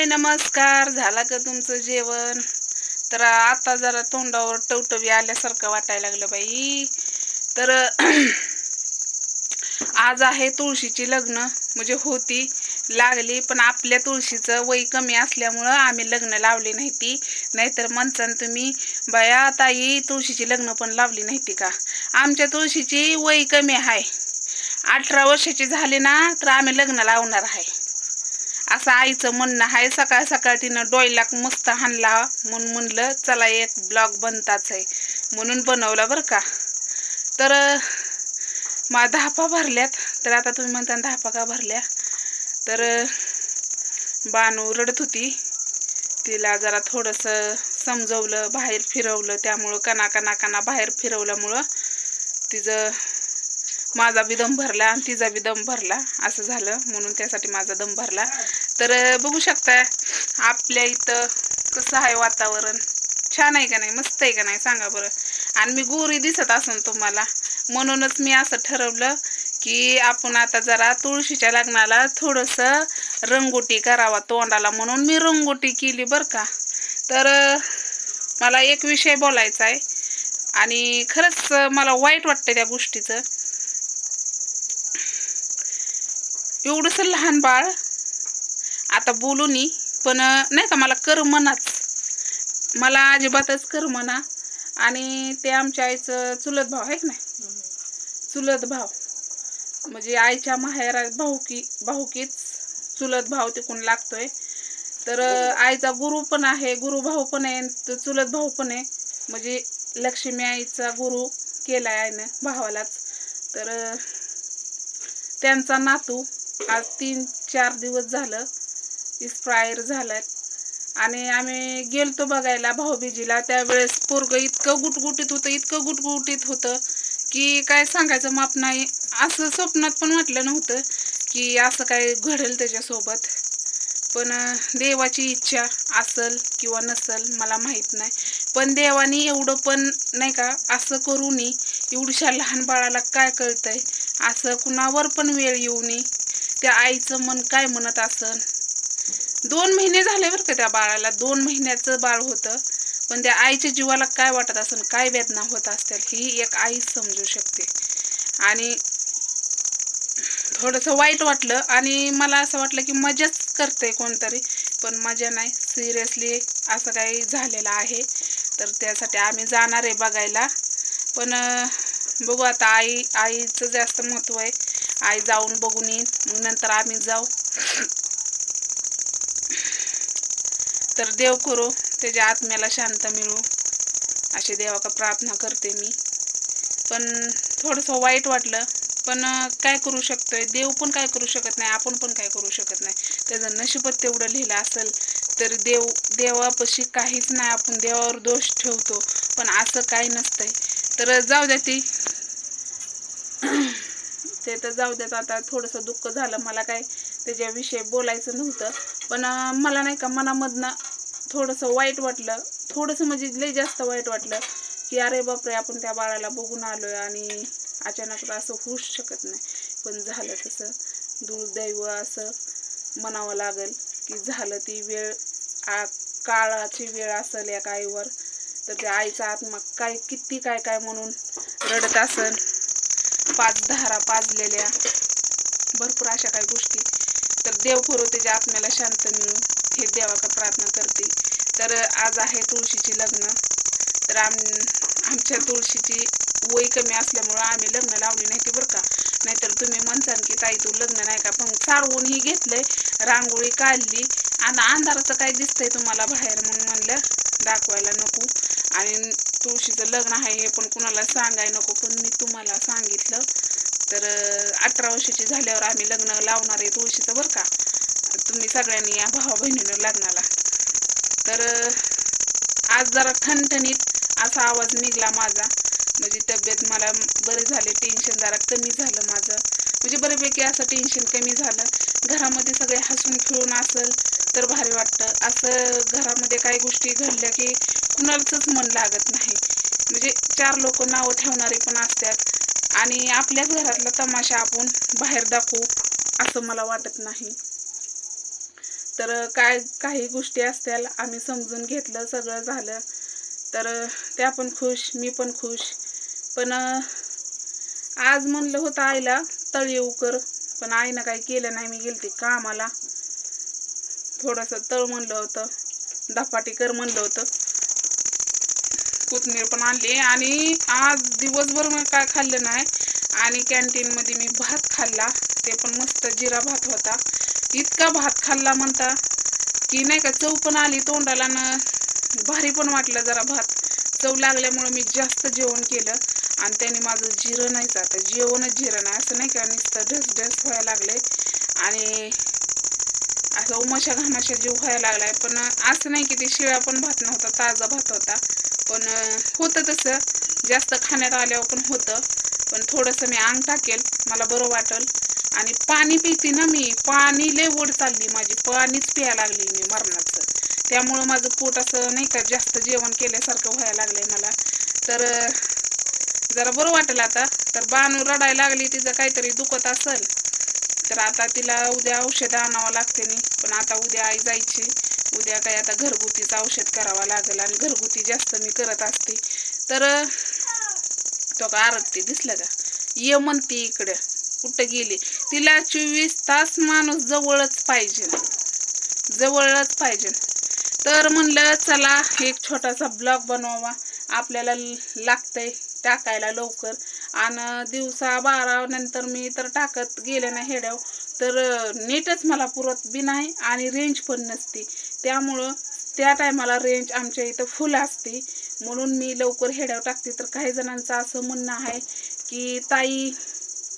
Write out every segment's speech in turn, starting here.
नमस्कार. झाला का तुमचं जेवण? तर आता जरा तोंडावर टवटवी आल्यासारखं वाटायला लागलं बाई. तर आज आहे तुळशीची लग्न, म्हणजे होती लागली, पण आपल्या तुळशीचं वय कमी असल्यामुळं आम्ही लग्न लावली नाही ती. नाहीतर म्हणसान तुम्ही बाया ताई तुळशीची लग्न पण लावली नाही ती का? आमच्या तुळशीची वय कमी आहे. 18 वर्षाची झाली ना तर आम्ही लग्न लावणार आहे, असं आईचं म्हणणं आहे. सकाळ सकाळ तिनं डोयला मस्त हाणला म्हणून म्हणलं चला एक ब्लॉग बनताच आहे म्हणून बनवला बरं का. तर मा धापा भरल्यात. तर आता तुम्ही म्हणता धापा का भरल्या, तर बानू रडत होती, तिला जरा थोडंसं समजवलं, बाहेर फिरवलं, त्यामुळं कना बाहेर फिरवल्यामुळं तिचं माझा बी दम भरला आणि तिचा बी दम भरला, असं झालं. म्हणून त्यासाठी माझा दम भरला. तर बघू शकता आपल्या इथं कसं आहे वातावरण. छान आहे का नाही, मस्त आहे का नाही सांगा बरं. आणि मी गोरी दिसत असून तुम्हाला, म्हणूनच मी असं ठरवलं की आपण आता जरा तुळशीच्या लग्नाला थोडंसं रंगोटी करावा तोंडाला, म्हणून मी रंगोटी केली बरं का. तर मला एक विषय बोलायचा आहे आणि खरंच मला वाईट वाटतं त्या गोष्टीचं. एवढंसं लहान बाळ आता बोलू नी, पण नाही का मला करमनाच, मला अजिबातच करमना. आणि ते आमच्या आईचं चुलत भाव आहे की नाही, चुलत भाव म्हणजे आईच्या माहेरात भाऊकीच चुलत भाव तिकून लागतोय. तर आईचा गुरु पण आहे, गुरु भाऊ पण आहे, चुलत भाऊ पण आहे. म्हणजे लक्ष्मी आईचा गुरु केलाय आईनं भावालाच. तर त्यांचा नातू आज 3-4 दिवस झालं एक्सपायर झालाय. आणि आम्ही गेलतो बघायला भाऊबीजीला. त्यावेळेस पोरगं इतकं गुटगुटीत होतं की काय सांगायचं माप नाही. असं स्वप्नात पण वाटलं नव्हतं की असं काय घडेल त्याच्यासोबत. पण देवाची इच्छा असल किंवा नसल मला माहीत नाही, पण देवानी एवढं पण नाही का असं करू नये. एवढ्या लहान बाळाला काय कळतंय, असं कुणावर पण वेळ येऊ नये. त्या आईचं मन काय म्हणत असन. 2 महिने झाले बरं का त्या बाळाला, 2 महिन्याचं बाळ होतं. पण त्या आईच्या जीवाला काय वाटत असेल, काय वेदना होत असतील, ही एक आईच समजू शकते. आणि थोडंसं वाईट वाटलं आणि मला असं वाटलं की मजाच करते कोणतरी, पण मजा नाही, सिरियसली असं काही झालेलं आहे. तर त्यासाठी आम्ही जाणार आहे बघायला. पण बघू आता, आईचं जास्त महत्त्व आहे. आई जाऊन बघून येईन, मग नंतर आम्ही जाऊ. तर देव करो त्याच्या आत्म्याला शांत मिळू अशी देवाला प्रार्थना करते मी. पण थोडंसं वाईट वाटलं, पण काय करू शकतोय, देव पण काय करू शकत नाही, आपण पण काय करू शकत नाही. त्याचं नशिबात तेवढं लिहिलं असेल तर देवापाशी काहीच नाही. आपण देवावर दोष ठेवतो, पण असं काही नसतंय. तर जाऊ द्या ते तर जाऊ द्यात. आता थोडंसं दुःख झालं, मला काय त्याच्याविषयी बोलायचं नव्हतं, पण मला नाही का मनामधनं थोडंसं वाईट वाटलं. थोडंसं म्हणजे लय जास्त वाईट वाटलं की अरे बापरे, आपण त्या बाळाला बघून आलोय आणि अचानक असं होऊच शकत नाही. पण झालं तसं, दुर्दैव असं म्हणावं लागेल की झालं. ती वेळ काळाची वेळ असेल या आईवर. तर त्या आईचा आत्मा किती काय म्हणून रडत असेल. 5 धारा पाजलेल्या, भरपूर अशा काही गोष्टी. तर देव करो त्याच्या आत्म्याला शांत मिळू हे देवाकडे प्रार्थना करते. तर आज आहे तुळशीची लग्न. तर आमच्या तुळशीची वय कमी असल्यामुळं आम्ही लग्न लावली नाही ती बरं का. नाहीतर तुम्ही म्हणसान की ताई तू लग्न नाही का. पण सारवूनही घेतलंय, रांगोळी काढली, आणि अंधाराचं काय दिसतंय तुम्हाला बाहेर, म्हणून म्हणलं दाखवायला नको. आणि तुळशीचं लग्न आहे हे पण कुणाला सांगाय नको, पण मी तुम्हाला सांगितलं. तर 18 वर्षाची झाल्यावर आम्ही लग्न लावणार आहे तुळशीचं बरं का. तुम्ही सगळ्यांनी या भावा बहिणीनं लग्नाला. तर आज जरा ठणठणीत असा आवाज निघला माझा, म्हणजे तब्येत मला बरे झाले, टेन्शन जरा कमी झालं माझं, म्हणजे बऱ्यापैकी असं टेन्शन कमी झालं. घरामध्ये सगळे हसून खेळून असेल तर भारी वाटतं. असं घरामध्ये काही गोष्टी घडल्या की कुणालाच मन लागत नाही. म्हणजे 4 लोक नावं ठेवणारे पण असतात, आणि आपल्याच घरातला तमाशा आपण बाहेर दाखवू असं मला वाटत नाही. तर काय काही गोष्टी असतील आम्ही समजून घेतलं, सगळं झालं, तर त्या पण खुश, मी पण खुश. पण आज म्हणलं होतं आईला तळ येऊ कर, पण आईनं काही केलं नाही. मी गेलते कामाला, थोडंसं तळ म्हणलं होतं, धपाटी कर म्हणलं होतं, कोथिंबीर पण आणली. आणि आज दिवसभर मी काय खाल्लं नाही. आणि कॅन्टीनमध्ये मी भात खाल्ला, ते पण मस्त जिरा भात होता. इतका भात खाल्ला म्हणता की नाही का, चव पण आली तोंडाला न भारी पण वाटलं. जरा भात चव लागल्यामुळं मी जास्त जेवण केलं आणि त्याने माझं जिरं नाही जातं, जेवणच जिरं नाही, असं नाही का, नुसतं ढसढस व्हायला लागले आणि असं उमाशा घामाशा जीव व्हायला लागलाय. पण असं नाही की ते शिळा पण भात नव्हता, ताजा भात होता. पण होतं तसं, जास्त खाण्यात आल्यावर पण होतं. पण थोडंसं मी अंग टाकेल, मला बरं वाटेल. आणि पाणी पिते ना मी, पाणी लय वड चालली माझी, पाणीच प्यायला लागली मी मरणाचं. त्यामुळं माझं पोट असं नाही का जास्त जेवण केल्यासारखं व्हायला लागलंय मला. तर जरा बरं वाटेल आता. तर बानू रडायला लागली, तिचं काहीतरी दुखत असेल, तर आता तिला उद्या औषधं आणावं लागते नाही. पण आता उद्या आई जायची, उद्या काय आता घरगुतीच औषध करावं लागेल. आणि घरगुती जास्त मी करत असते. तर तो का आरडते दिसलं का, ये म्हणते इकडं, कुठं गेली. तिला 24 तास माणूस जवळच पाहिजे, जवळच पाहिजे. तर म्हणलं चला एक छोटासा ब्लॉग बनवावा, आपल्याला लागतंय टाकायला लवकर. आणि दिवसा 12 नंतर मी तर टाकत गेले ना हेड्याव, तर नेटच मला पुरत बी नाही आणि रेंज पण नसते. त्यामुळं त्या टायमाला रेंज आमच्या इथं फुल असते, म्हणून मी लवकर हेड्याव टाकते. तर काही जणांचं असं म्हणणं आहे की ताई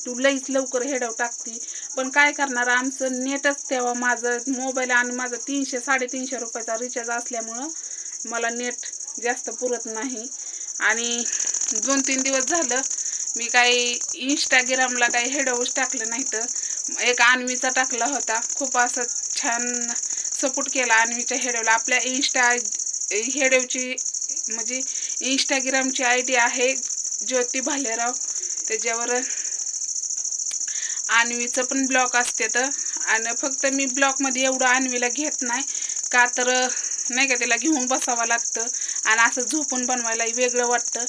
तू लईच लवकर हेड्याव टाकते, पण काय करणार, आमचं नेटच तेव्हा, माझं मोबाईल आणि माझा 300-350 रुपयाचा रिचार्ज असल्यामुळं मला नेट जास्त पुरत नाही. आणि 2-3 दिवस झालं मी काही इंस्टाग्रामला काही हेडवच टाकलं नाही. तर एक अन्वीचा टाकला होता, खूप असं छान सपोर्ट केला अन्वीच्या हेडवला. आपल्या हेडवची म्हणजे इंस्टाग्रामची ID आहे ज्योती भालेराव, त्याच्यावर अन्वीचं पण ब्लॉग असते. तर आणि फक्त मी ब्लॉगमध्ये एवढं अन्वीला घेत नाही का, तर नाही का त्याला घेऊन बसावं लागतं आणि असं झोपून बनवायला वेगळं वाटतं,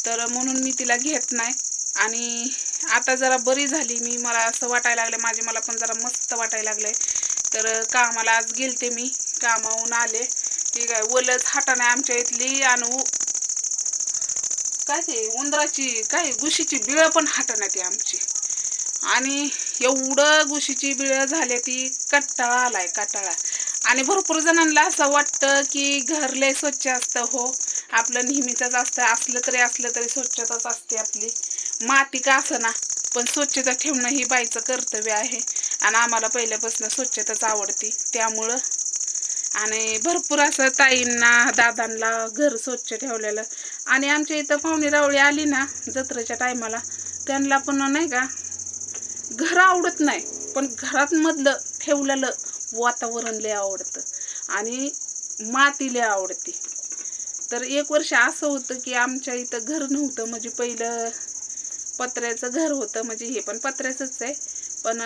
तर म्हणून मी तिला घेत नाही. आणि आता जरा बरी झाली मी, मला असं वाटायला लागलं मला पण जरा मस्त वाटायला लागलंय. तर कामाला आज गेलते मी, कामावून आले, ती काय ओलच हाटा नाही आमच्या इथली. आणि काय ते उंदराची काय गुशीची बिळं पण हाटा नाही ती आमची. आणि एवढं गुशीची बिळं झाली, ती कट्टाळा आलाय, कट्टाळा. आणि भरपूर जणांना असं वाटतं की घर लय स्वच्छ असतं. हो, आपलं नेहमीचंच असतं, असलं तरी स्वच्छताच असते आपली, माती का असं ना, पण स्वच्छता ठेवणं ही बाईचं कर्तव्य आहे. आणि आम्हाला पहिल्यापासून स्वच्छताच आवडते, त्यामुळं. आणि भरपूर असं ताईंना दादांना घर स्वच्छ ठेवलेलं. आणि आमच्या इथं पाहुणे रावळी आली ना जत्रेच्या टायमाला, त्यांना पण नाही का घर आवडत नाही, पण घरात मधलं ठेवलेलं वातावरण लय आवडतं आणि माती लय आवडते. तर एक वर्ष असं होतं की आमच्या इथं घर नव्हतं, म्हणजे पहिलं पत्र्याचं घर होतं, म्हणजे हे पण पत्र्याचंच आहे, पण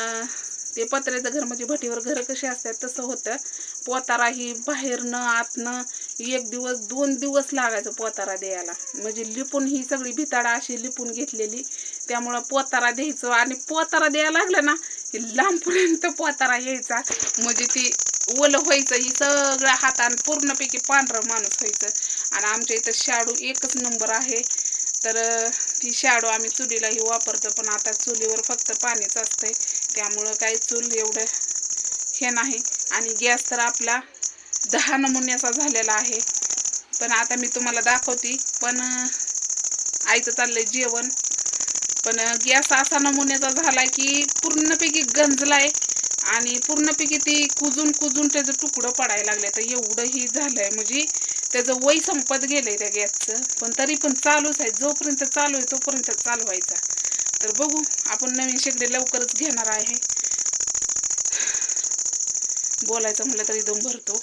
ते पत्र्याचं घर म्हणजे भटीवर घर कसे असतात तसं होतं. पोतारा ही बाहेरनं आतनं 1 दिवस 2 दिवस लागायचं पोतारा द्यायला, म्हणजे लिपून ही सगळी भिताडा अशी लिपून घेतलेली, त्यामुळं पोतारा द्यायचं. आणि पोतारा द्यायला लागलं ना की लांबपर्यंत पोतारा यायचा, म्हणजे ती ओलं व्हायचं, ही सगळ्या हातानं पूर्णपैकी पांढरं माणूस व्हायचं. आणि आमच्या इथं शाडू एकच नंबर आहे, तर ती शाडू आम्ही चुलीलाही वापरतो. पण आता चुलीवर फक्त पाणीच असतंय, त्यामुळं काही चूल एवढं हे नाही. आणि गॅस तर आपला 10 नमुन्याचा झालेला आहे. पण आता मी तुम्हाला दाखवते. पण आईचं चाललंय जेवण, पण गॅस असा नमुन्याचा झाला की पूर्णपैकी गंजलाय आणि पूर्णपैकी ती कुजून त्याचं तुकडं पडायला लागलं. तर एवढंही झालंय, म्हणजे त्याचं वय संपत गेलंय त्या गॅसचं, पण तरी पण चालूच आहे, जोपर्यंत चालू आहे तोपर्यंत चालवायचा. तर बघू, आपण नवीन शेगडी लवकरच घेणार आहे. बोलायचं म्हटलं तरी दम भरतो,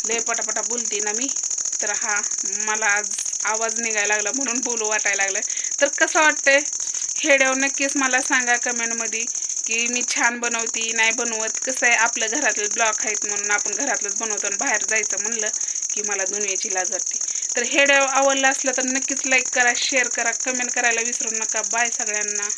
लय पटापटा बोलते ना मी. तर हा मला आज आवाज निघायला लागला म्हणून बोलू वाटायला लागलं. तर कसं वाटतंय हेड्याव नक्कीच मला सांगा कमेंटमध्ये की मी छान बनवती नाही बनवत. कसं आहे, आपलं घरातले ब्लॉग आहेत म्हणून आपण घरातलंच बनवतो आणि बाहेर जायचं म्हणलं की मला दुनियेची लाज वाटते. तर हे आवडलं असलं तर नक्कीच लाईक करा, शेअर करा, कमेंट करायला विसरू नका. बाय सगळ्यांना.